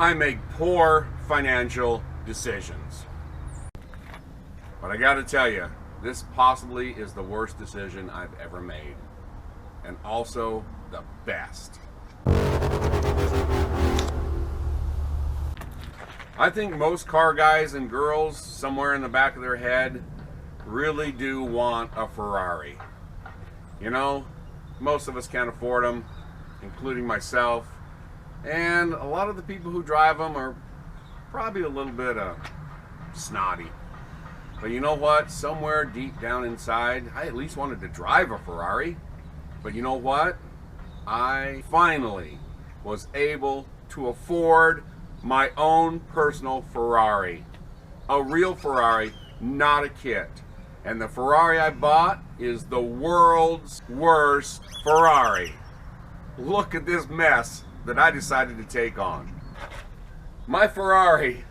I make poor financial decisions. But I gotta tell you, this possibly is the worst decision I've ever made. And also the best. I think most car guys and girls, somewhere in the back of their head, really do want a Ferrari. You know, most of us can't afford them, including myself. And a lot of the people who drive them are probably a little bit snotty. But you know what? Somewhere deep down inside, I at least wanted to drive a Ferrari. But you know what? I finally was able to afford my own personal Ferrari. A real Ferrari, not a kit. And the Ferrari I bought is the world's worst Ferrari. Look at this mess that I decided to take on. My Ferrari.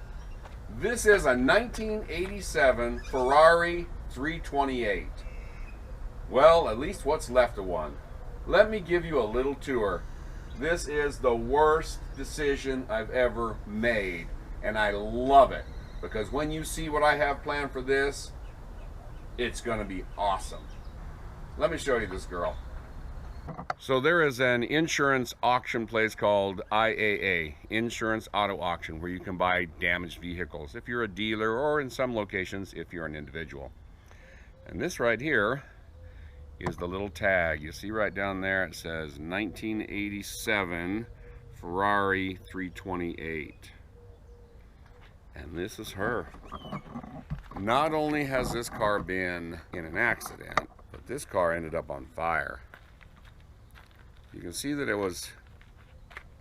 This is a 1987 Ferrari 328. Well, at least what's left of one. Let me give you a little tour. This is the worst decision I've ever made, and I love it, because when you see what I have planned for this, it's going to be awesome. Let me show you this girl. So there is an insurance auction place called IAA, Insurance Auto Auction, where you can buy damaged vehicles if you're a dealer, or in some locations if you're an individual. And this right here is the little tag. You see right down there, it says 1987 Ferrari 328. And this is her. Not only has this car been in an accident, but this car ended up on fire. You can see that it was,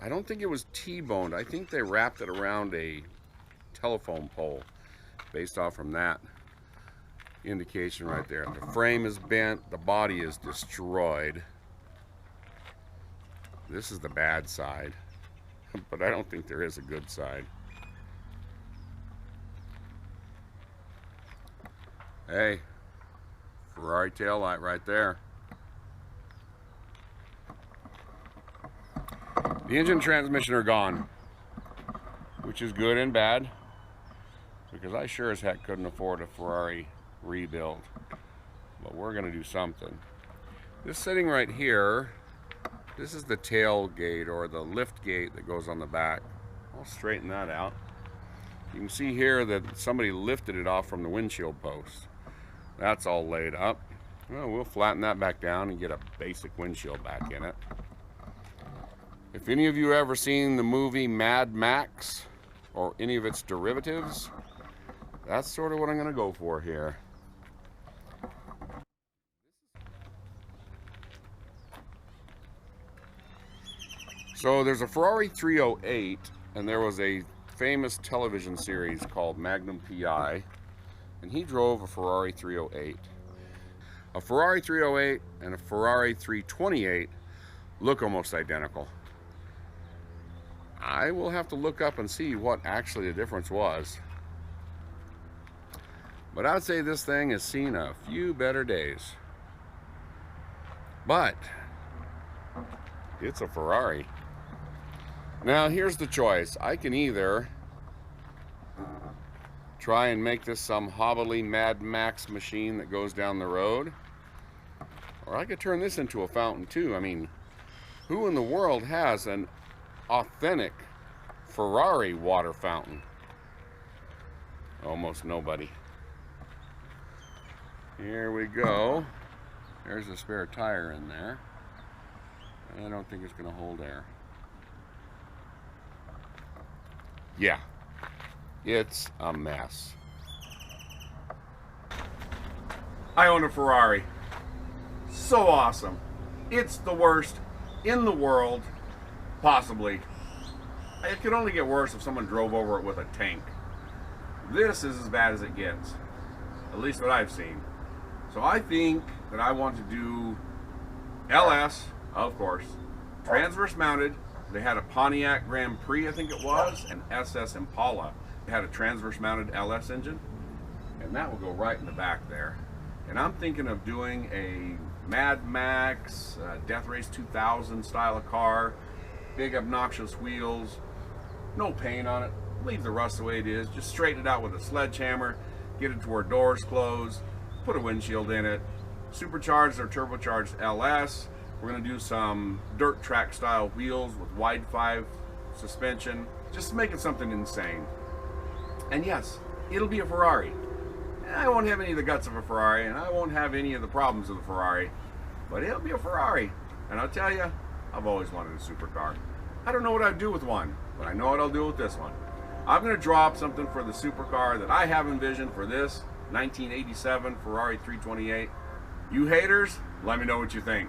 I don't think it was T-boned. I think they wrapped it around a telephone pole based off from that indication right there. The frame is bent, the body is destroyed. This is the bad side, but I don't think there is a good side. Hey, Ferrari taillight right there. The engine and transmission are gone, which is good and bad, because I sure as heck couldn't afford a Ferrari rebuild. But we're going to do something. This sitting right here, this is the tailgate, or the lift gate that goes on the back. I'll straighten that out. You can see here that somebody lifted it off from the windshield post. That's all laid up. Well, we'll flatten that back down and get a basic windshield back in it. If any of you ever seen the movie Mad Max or any of its derivatives, that's sort of what I'm going to go for here. So there's a Ferrari 308, and there was a famous television series called Magnum PI, and he drove a Ferrari 308. A Ferrari 308 and a Ferrari 328 look almost identical. I will have to look up and see what actually the difference was. But I'd say this thing has seen a few better days. But it's a Ferrari. Now here's the choice. I can either try and make this some hobbly Mad Max machine that goes down the road, or I could turn this into a fountain too. I mean, who in the world has an authentic Ferrari water fountain? Almost nobody. Here we go. There's a spare tire in there. I don't think it's going to hold air. Yeah, it's a mess. I own a Ferrari. So awesome. It's the worst in the world, possibly. It could only get worse if someone drove over it with a tank. This is as bad as it gets, at least what I've seen. So I think that I want to do LS, of course, transverse mounted. They had a Pontiac Grand Prix, I think it was, and SS Impala. They had a transverse mounted LS engine, and that will go right in the back there. And I'm thinking of doing a Mad Max, Death Race 2000 style of car, big obnoxious wheels, No paint on it. Leave the rust the way it is. Just straighten it out with a sledgehammer. Get it to where doors close. Put a windshield in it. Supercharged or turbocharged LS. We're going to do some dirt track style wheels with wide 5 suspension. Just make it something insane. And yes, it'll be a Ferrari. I won't have any of the guts of a Ferrari, and I won't have any of the problems of the Ferrari, but it'll be a Ferrari. And I'll tell you, I've always wanted a supercar. I don't know what I'd do with one, but I know what I'll do with this one. I'm going to drop something for the supercar that I have envisioned for this 1987 Ferrari 328. You haters, let me know what you think.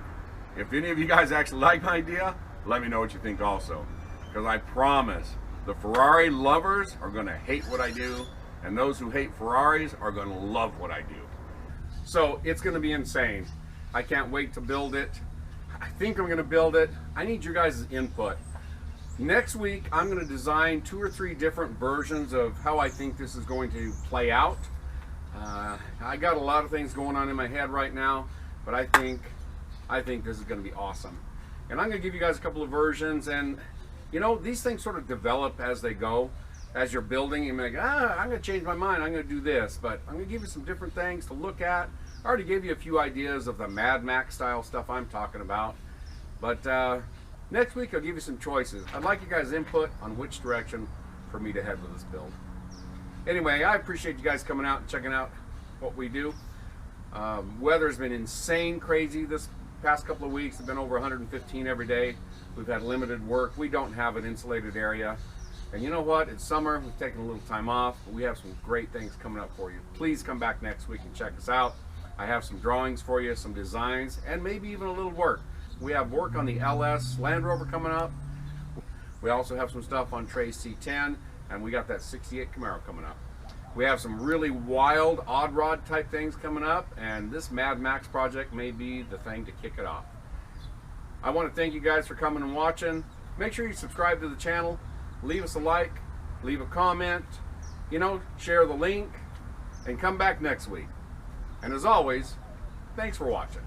If any of you guys actually like my idea, let me know what you think also. Because I promise, the Ferrari lovers are going to hate what I do, and those who hate Ferraris are going to love what I do. So it's going to be insane. I can't wait to build it. I think I'm going to build it. I need your guys' input. Next week, I'm going to design 2 or 3 different versions of how I think this is going to play out. I got a lot of things going on in my head right now, but I think this is going to be awesome. And I'm going to give you guys a couple of versions, and you know, these things sort of develop as they go. As you're building, you may go, I'm going to change my mind, I'm going to do this, but I'm going to give you some different things to look at. I already gave you a few ideas of the Mad Max style stuff I'm talking about, but next week I'll give you some choices. I'd like you guys' input on which direction for me to head with this build. Anyway, I appreciate you guys coming out and checking out what we do. Weather's been insane crazy this past couple of weeks. It's been over 115 every day. We've had limited work. We don't have an insulated area. And you know what? It's summer. We've taken a little time off, but we have some great things coming up for you. Please come back next week and check us out. I have some drawings for you, some designs, and maybe even a little work. We have work on the LS Land Rover coming up. We also have some stuff on Trey's C10, and we got that 68 Camaro coming up. We have some really wild, odd rod type things coming up, and this Mad Max project may be the thing to kick it off. I want to thank you guys for coming and watching. Make sure you subscribe to the channel. Leave us a like, leave a comment, you know, share the link, and come back next week. And as always, thanks for watching.